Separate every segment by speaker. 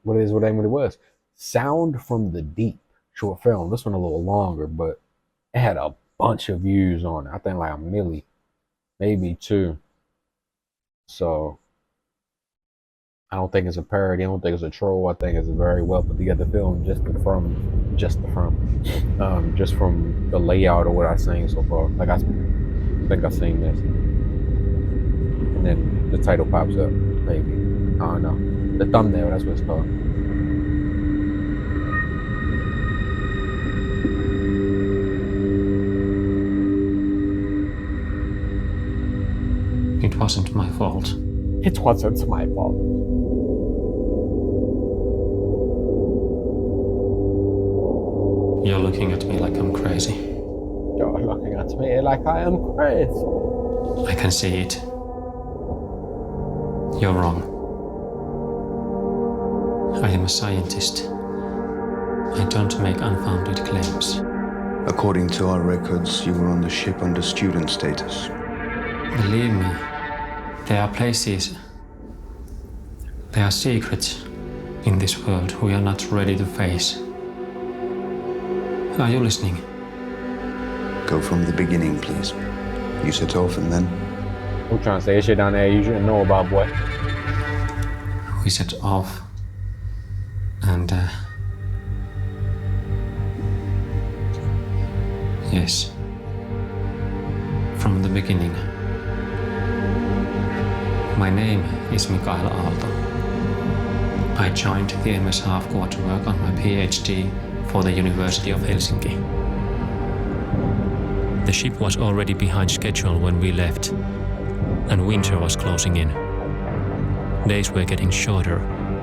Speaker 1: what is what name it was? Sound from the Deep short film. This one a little longer, but it had a bunch of views on it. I think like a milli, maybe two. So I don't think it's a parody. I don't think it's a troll. I think it's a very well put together film, just from the layout of what I've seen so far. Like I think I've seen this, and then the title pops up. Maybe I don't know. The thumbnail. That's what it's called.
Speaker 2: It wasn't my fault.
Speaker 1: It wasn't my fault.
Speaker 2: You're looking at me like I'm crazy.
Speaker 1: You're looking at me like I am crazy.
Speaker 2: I can see it. You're wrong. I am a scientist. I don't make unfounded claims.
Speaker 3: According to our records, you were on the ship under student status.
Speaker 2: Believe me, there are places, there are secrets in this world we are not ready to face. Are you listening?
Speaker 3: Go from the beginning, please. You set off and then?
Speaker 1: I'm trying to say shit down there you shouldn't know about, boy.
Speaker 2: We set off and yes, from the beginning. My name is Mikael Aalto. I joined the MS Half Corps to work on my PhD for the University of Helsinki. The ship was already behind schedule when we left, and winter was closing in. Days were getting shorter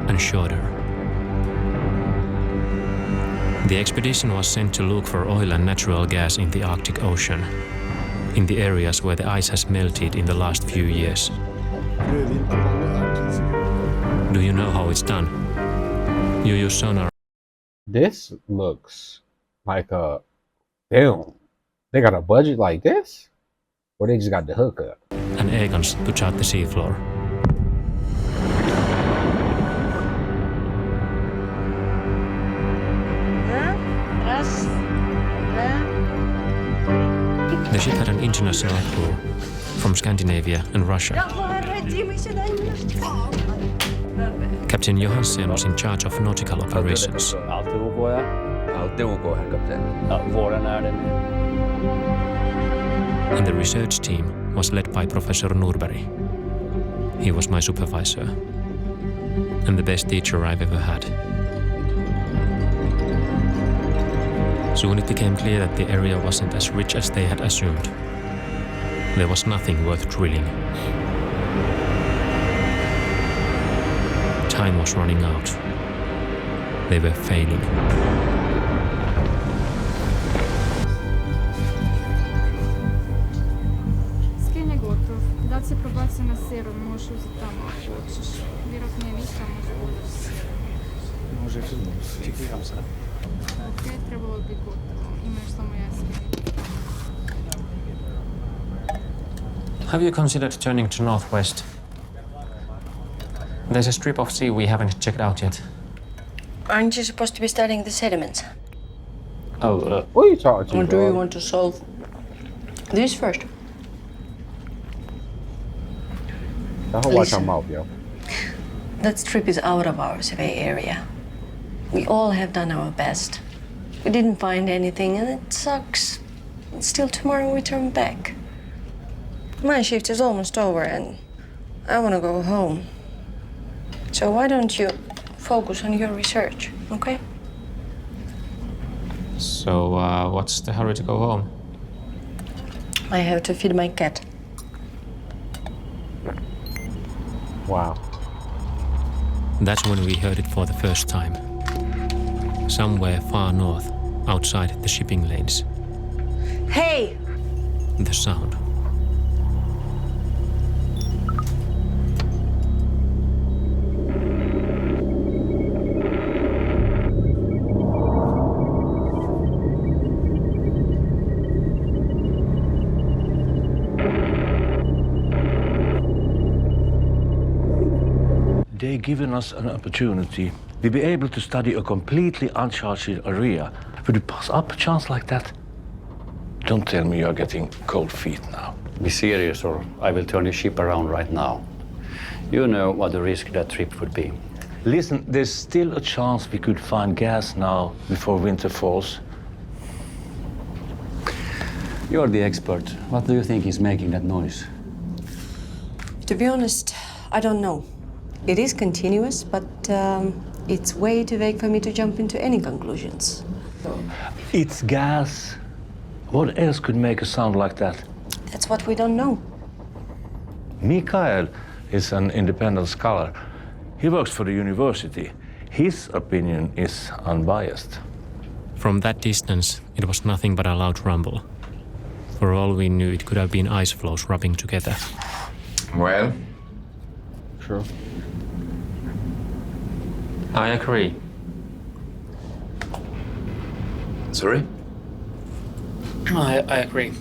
Speaker 2: and shorter. The expedition was sent to look for oil and natural gas in the Arctic Ocean, in the areas where the ice has melted in the last few years. Do you know how it's done? You use sonar.
Speaker 1: This looks like a film. They got a budget like this? Or they just got the hookup?
Speaker 2: And air guns to chart the seafloor. The ship had an international crew from Scandinavia and Russia. Captain Johansen was in charge of nautical operations. And the research team was led by Professor Norberg. He was my supervisor and the best teacher I've ever had. Soon it became clear that the area wasn't as rich as they had assumed. There was nothing worth drilling. Time was running out. They were failing.
Speaker 4: Sken je gotov. Dat se probacija na seru, možeš uzeti tamo ako hoćeš. Vjerojatno je ništa, možeš uzeti. Ok, trebalo bi gotovo. Imaš samo jasno.
Speaker 2: Have you considered turning to northwest? There's a strip of sea we haven't checked out yet.
Speaker 5: Aren't you supposed to be studying the sediments?
Speaker 2: Oh,
Speaker 1: What are you talking to?
Speaker 5: Or do you want to solve this first?
Speaker 1: The whole watch
Speaker 5: Listen.
Speaker 1: your mouth, yo.
Speaker 5: That strip is out of our survey area. We all have done our best. We didn't find anything and it sucks. Still tomorrow we turn back. My shift is almost over and I want to go home. So why don't you focus on your research, okay?
Speaker 2: so what's the hurry to go home?
Speaker 5: I have to feed my cat.
Speaker 1: Wow.
Speaker 2: That's when we heard it for the first time. Somewhere far north, outside the shipping lanes.
Speaker 5: Hey!
Speaker 2: The sound.
Speaker 3: They
Speaker 6: be given us an opportunity, we'd be able to study a completely uncharted area. Would you pass up a chance like that? Don't tell me you're getting cold feet now.
Speaker 7: Be serious or I will turn your ship around right now. You know what the risk that trip would be.
Speaker 6: Listen, there's still a chance we could find gas now before winter falls.
Speaker 7: You're the expert. What do you think is making that noise?
Speaker 5: To be honest, I don't know. It is continuous, but it's way too vague for me to jump into any conclusions.
Speaker 6: It's gas. What else could make a sound like that?
Speaker 5: That's what we don't know.
Speaker 6: Mikael is an independent scholar. He works for the university. His opinion is unbiased.
Speaker 2: From that distance, it was nothing but a loud rumble. For all we knew, it could have been ice floes rubbing together.
Speaker 8: Well,
Speaker 1: True.
Speaker 2: I agree.
Speaker 8: sorry?
Speaker 2: I agree.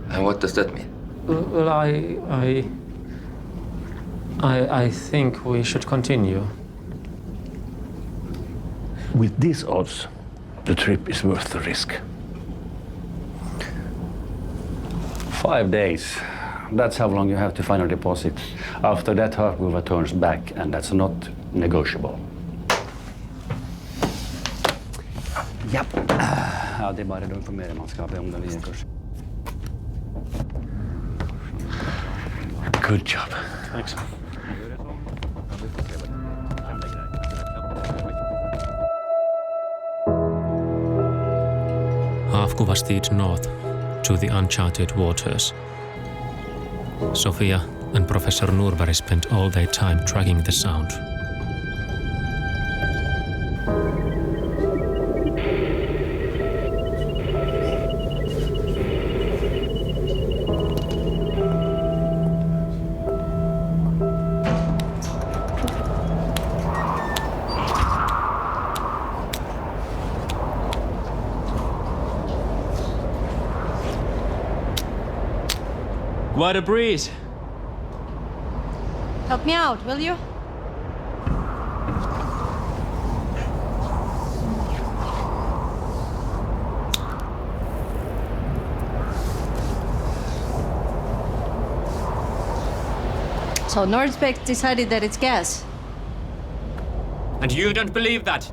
Speaker 8: And what does that mean?
Speaker 2: Well, I think we should continue.
Speaker 6: With these odds, the trip is worth the risk.
Speaker 7: 5 days. That's how long you have to find a deposit. After that, Harkova turns back, and that's not negotiable. Japp. Ja, det är bara då för mig man ska be om den nya kursen.
Speaker 6: Good job.
Speaker 7: Thanks.
Speaker 2: Haavkuva steered north to the uncharted waters. Sofia and Professor Norberg spent all their time tracking the sound.
Speaker 9: Quite a breeze.
Speaker 4: Help me out, will you? So Nordspec decided that it's gas.
Speaker 9: And you don't believe that?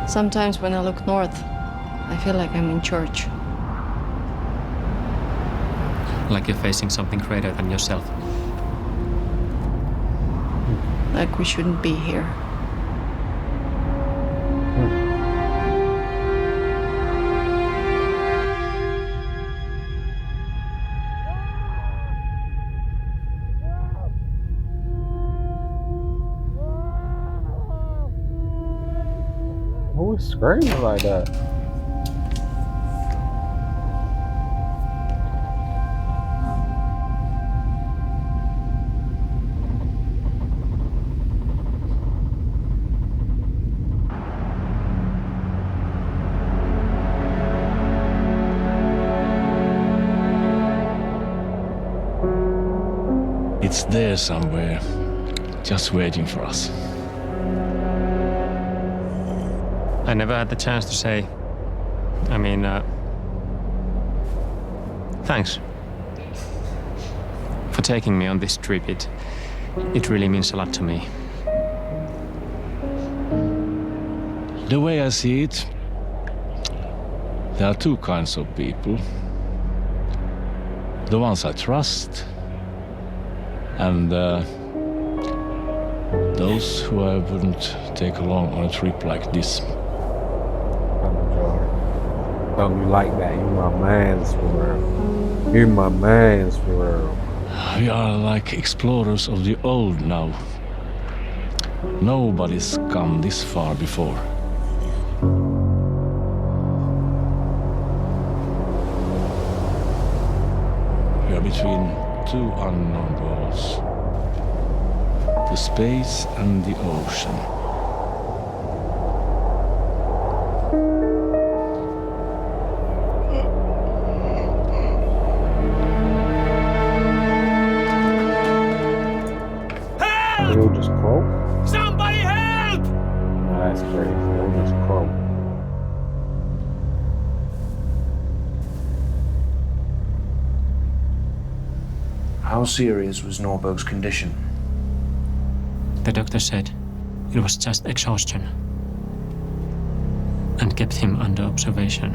Speaker 5: Sometimes when I look north, I feel like I'm in church.
Speaker 2: Like you're facing something greater than yourself.
Speaker 5: Like we shouldn't be here.
Speaker 1: Who was screaming like that?
Speaker 6: It's there somewhere, just waiting for us.
Speaker 2: I never had the chance to say, thanks for taking me on this trip. It really means a lot to me.
Speaker 6: The way I see it, there are two kinds of people. The ones I trust, and those who I wouldn't take along on a trip like this.
Speaker 1: Oh, you like that? You my man's for real. You my man's for real.
Speaker 6: We are like explorers of the old now. Nobody's come this far before. We are between two unknown worlds. The space and the ocean.
Speaker 10: How serious was Norberg's condition?
Speaker 2: The doctor said it was just exhaustion and kept him under observation.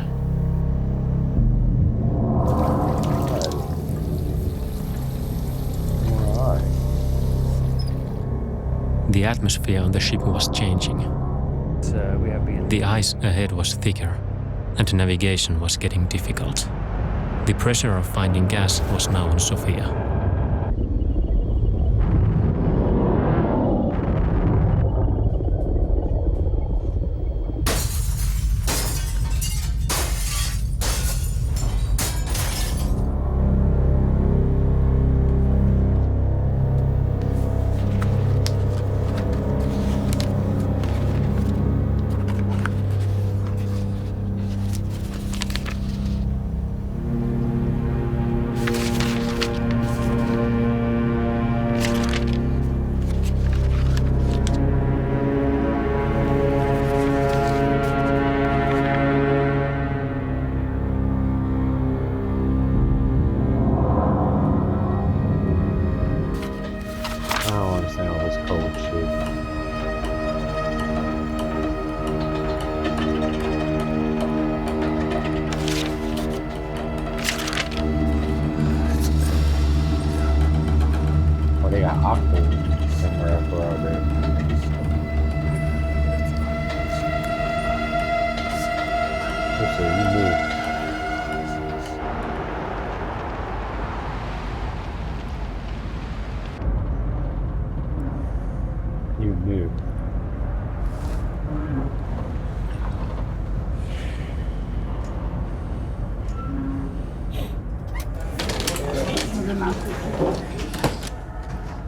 Speaker 2: The atmosphere on the ship was changing. The ice ahead was thicker, and navigation was getting difficult. The pressure of finding gas was now on Sofia.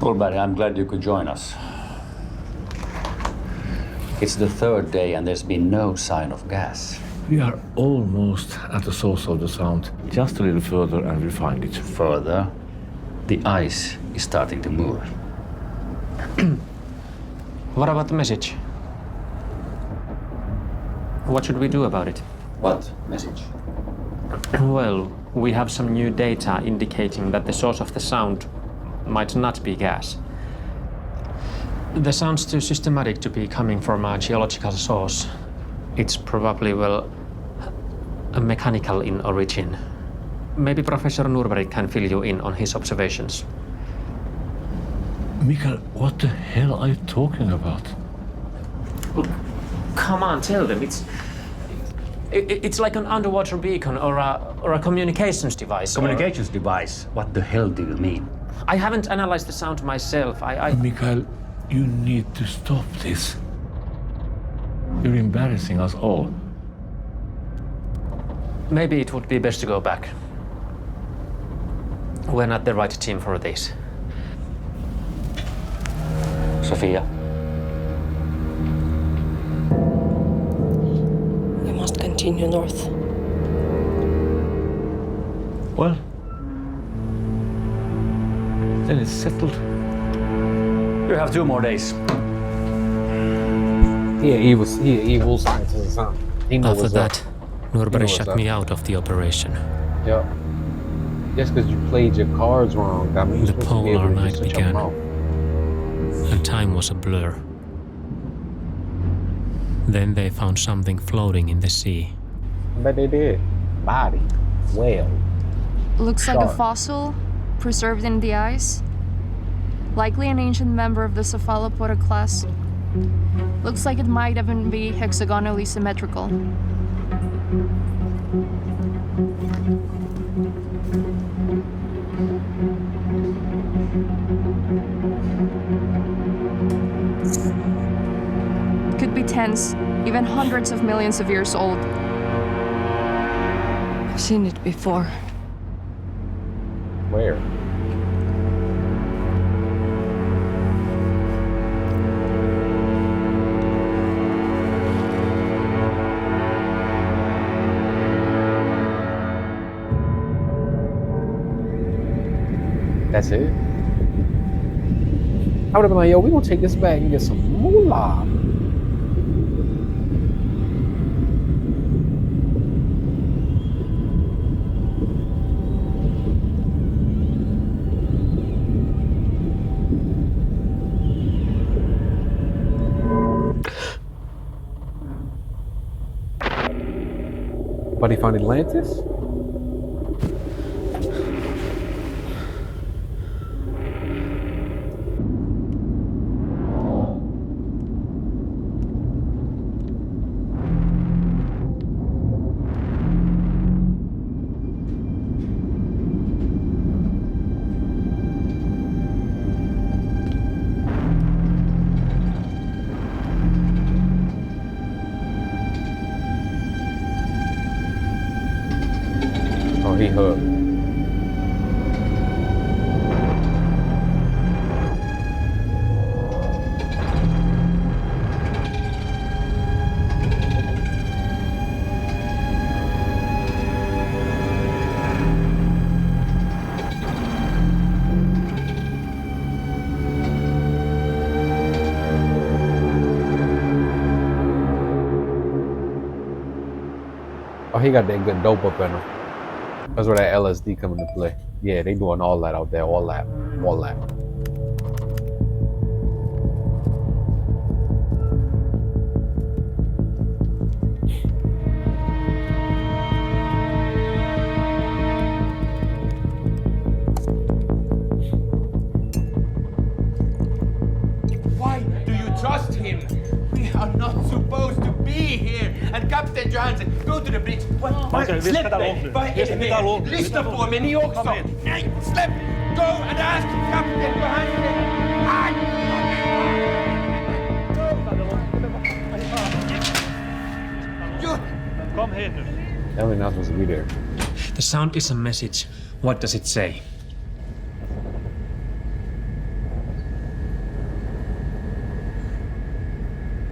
Speaker 7: Well, Barry, I'm glad you could join us. It's the third day and there's been no sign of gas.
Speaker 6: We are almost at the source of the sound. Just a little further and we'll find it.
Speaker 7: Further, the ice is starting to move.
Speaker 2: What about the message? What should we do about it?
Speaker 7: What message?
Speaker 2: Well, we have some new data indicating that the source of the sound might not be gas. The sound's too systematic to be coming from a geological source. It's probably, well, a mechanical in origin. Maybe Professor Norberg can fill you in on his observations.
Speaker 6: Mikael, what the hell are you talking about?
Speaker 2: Come on, tell them. It's like an underwater beacon or a communications device.
Speaker 7: Communications device? What the hell do you mean?
Speaker 2: I haven't analyzed the sound myself.
Speaker 6: Mikael, you need to stop this. You're embarrassing us all.
Speaker 2: Maybe it would be best to go back. We're not the right team for this.
Speaker 7: Sofia?
Speaker 5: We must continue north.
Speaker 6: Well, then it's settled.
Speaker 7: You have 2 more days.
Speaker 1: He an evil scientist or something. He knows
Speaker 2: After
Speaker 1: what's
Speaker 2: that,
Speaker 1: up.
Speaker 2: Norberg shut me out of the operation.
Speaker 1: Yep. Just because you played your cards wrong, I mean,
Speaker 2: The polar night began,
Speaker 1: out.
Speaker 2: and time was a blur. Then they found something floating in the sea.
Speaker 1: But they did. Body. Whale.
Speaker 4: Looks like a
Speaker 1: Shark.
Speaker 4: fossil preserved in the ice. Likely an ancient member of the cephalopoda class. Looks like it might even be hexagonally symmetrical. Could be tens, even hundreds of millions of years old.
Speaker 5: I've seen it before.
Speaker 1: Where? That's it? I would have been like, yo, we gonna take this back and get some moolah. Buddy found Atlantis? Oh, he hooked. Oh, he got that good dope up in him. That's where that LSD come into play. Yeah, they doing all that out there, all that.
Speaker 11: Why do you trust him? We are not supposed to be here. And Captain Johansson, go to the bridge. Släpp mig! Vad är det? Lyssna på mig ni också! Nej, släpp! Go and ask Captain Johansson!
Speaker 1: Kom här nu. That was not supposed to be there.
Speaker 2: The sound is a message. What does it say?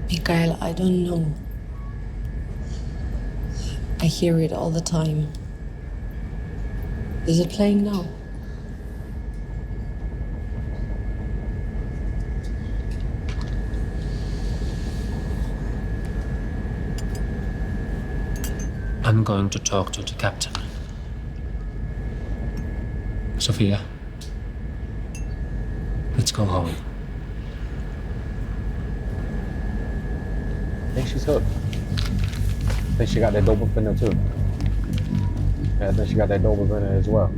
Speaker 5: Mikael, I don't know. I hear it all the time. Is it playing now?
Speaker 2: I'm going to talk to the captain. Sophia, let's go home.
Speaker 1: I think she's hooked. I think she got that dope up in there too. Yeah, I think she got that dope up in there as well.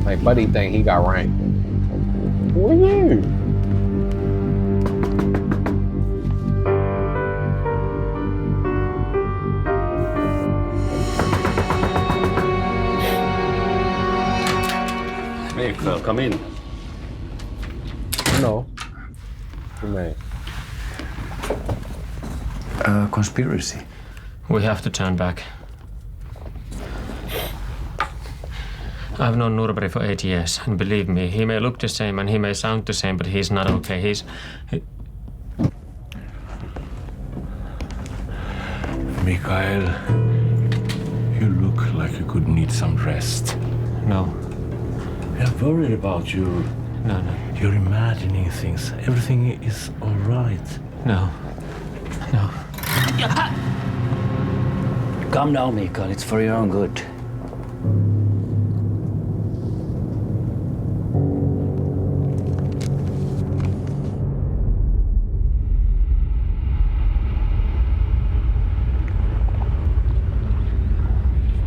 Speaker 1: Like Buddy think he got ranked. Who are you?
Speaker 7: Mikael, come in.
Speaker 1: No. Who made?
Speaker 10: Conspiracy.
Speaker 2: We have to turn back. I've known Nurberry for 8 years, and believe me, he may look the same and he may sound the same, but he's not okay.
Speaker 6: Mikael, you look like you could need some rest.
Speaker 2: No.
Speaker 6: I'm worried about you.
Speaker 2: No.
Speaker 6: You're imagining things. Everything is all right.
Speaker 2: No.
Speaker 12: Calm down, Mikael. It's for your own good.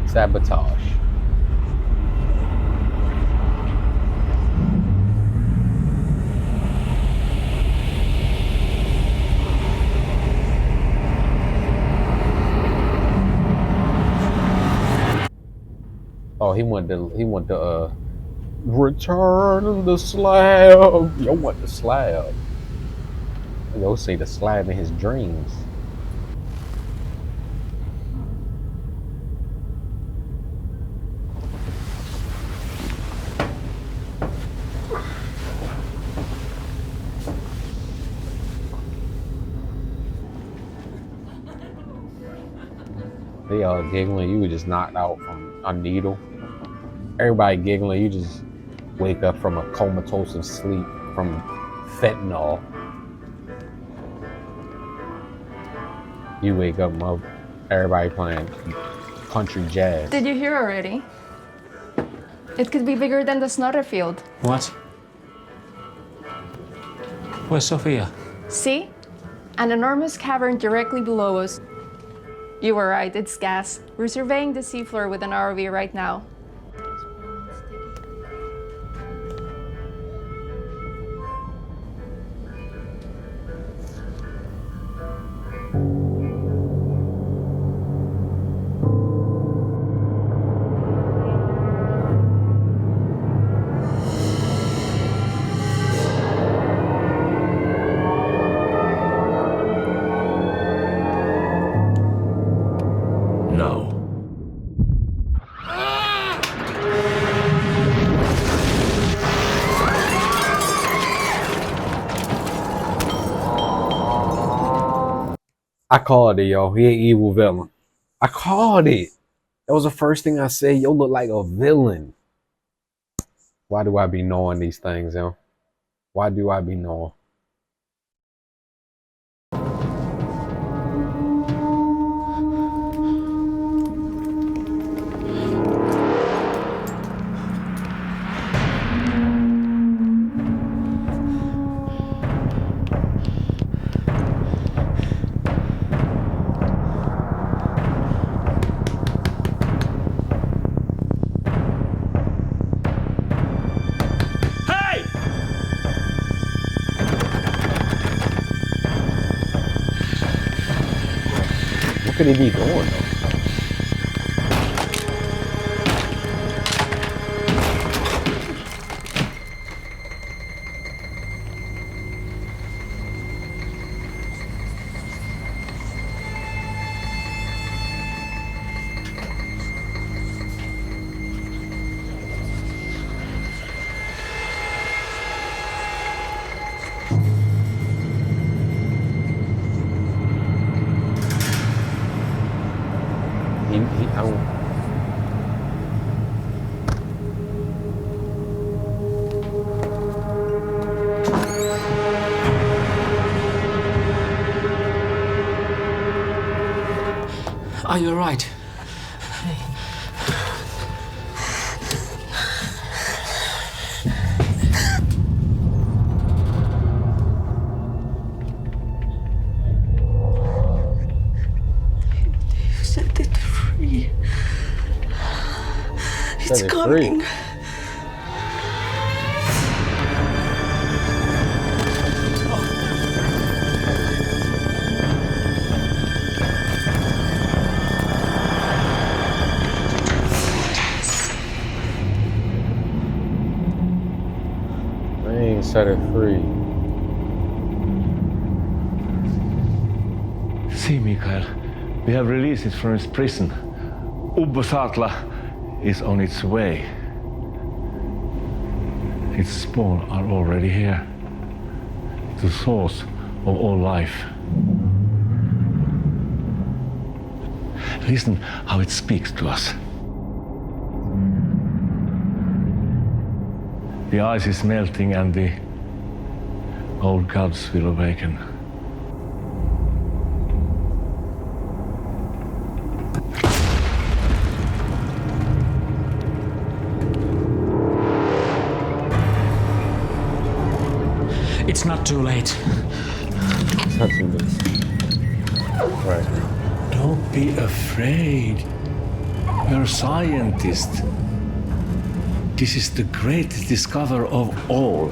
Speaker 1: Sabotage. Oh, he want the return the slab. Yo want the slab. Yo see the slab in his dreams. They all giggling. You were just knocked out from a needle. Everybody giggling. You just wake up from a comatose of sleep from fentanyl. You wake up, everybody playing country jazz.
Speaker 4: Did you hear already? It could be bigger than the Snotterfield.
Speaker 2: What? Where's Sophia?
Speaker 4: See? An enormous cavern directly below us. You were right, it's gas. We're surveying the seafloor with an ROV right now.
Speaker 6: No.
Speaker 1: I called it, yo. He an evil villain. I called it. That was the first thing I said. Yo, look like a villain. Why do I be knowing these things, yo? Why do I be knowing? What could he be doing, though? I don't.
Speaker 2: Are you alright?
Speaker 5: Set it free. It's
Speaker 1: Set it
Speaker 5: coming.
Speaker 1: free. I ain't set it free.
Speaker 6: See, Mikael, we have released it from its prison. Ubbosatla is on its way. Its spawn are already here. The source of all life. Listen how it speaks to us. The ice is melting and the old gods will awaken.
Speaker 2: It's not too late.
Speaker 1: It's not too late. Right.
Speaker 6: Don't be afraid. You're a scientist. This is the greatest discovery of all.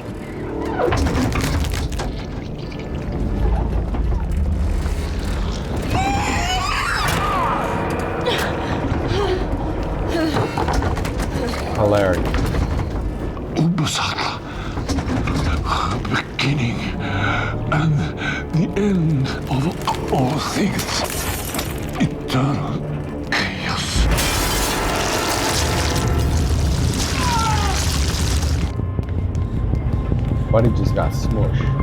Speaker 1: Hilarious.
Speaker 6: Ubbosatla, the beginning and the end of all things. Eternal chaos.
Speaker 1: Buddy just got smushed.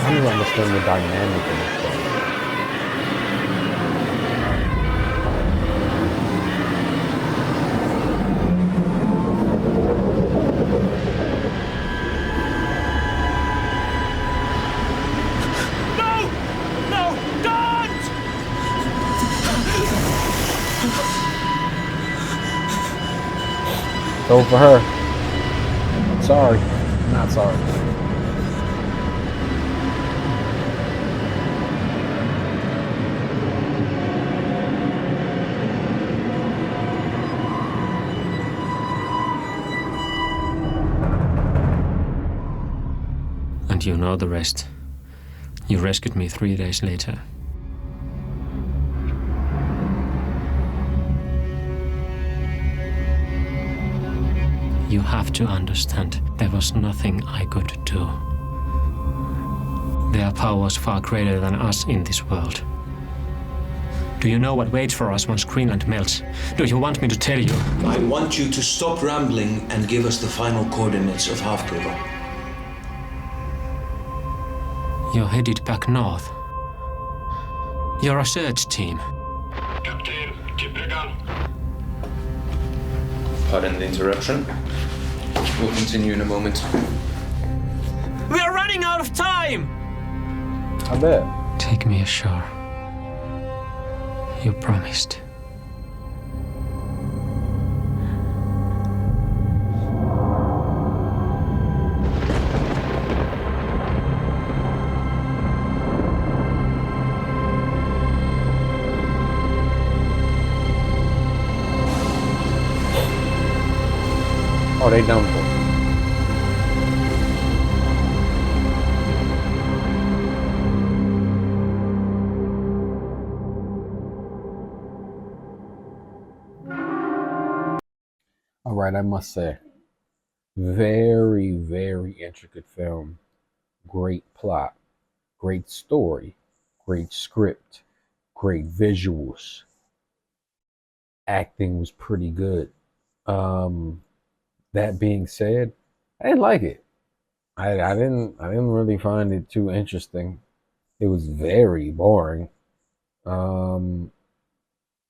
Speaker 1: I don't even understand the dynamic of the show. Go for her. Sorry. I'm not sorry.
Speaker 2: And you know the rest. You rescued me 3 days later. You have to understand, there was nothing I could do. There are powers far greater than us in this world. Do you know what waits for us once Greenland melts? Do you want me to tell you?
Speaker 13: I want you to stop rambling and give us the final coordinates of Half-River.
Speaker 2: You're headed back north. You're a search team.
Speaker 14: Captain, keep your gun.
Speaker 8: Pardon the interruption. We'll continue in a moment.
Speaker 9: We are running out of time!
Speaker 1: I bet.
Speaker 2: Take me ashore. You promised.
Speaker 1: Oh, they done for. All right, I must say, very, very intricate film. Great plot, great story, great script, great visuals. Acting was pretty good. That being said, I didn't like it. I didn't really find it too interesting. It was very boring.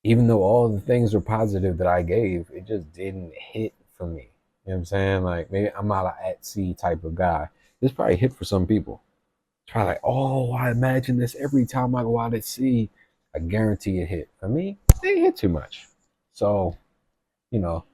Speaker 1: Even though all the things were positive that I gave, it just didn't hit for me. You know what I'm saying? Like, maybe I'm not an at sea type of guy. This probably hit for some people. It's probably like, oh, I imagine this every time I go out at sea. I guarantee it hit. For me, it didn't hit too much. So, you know,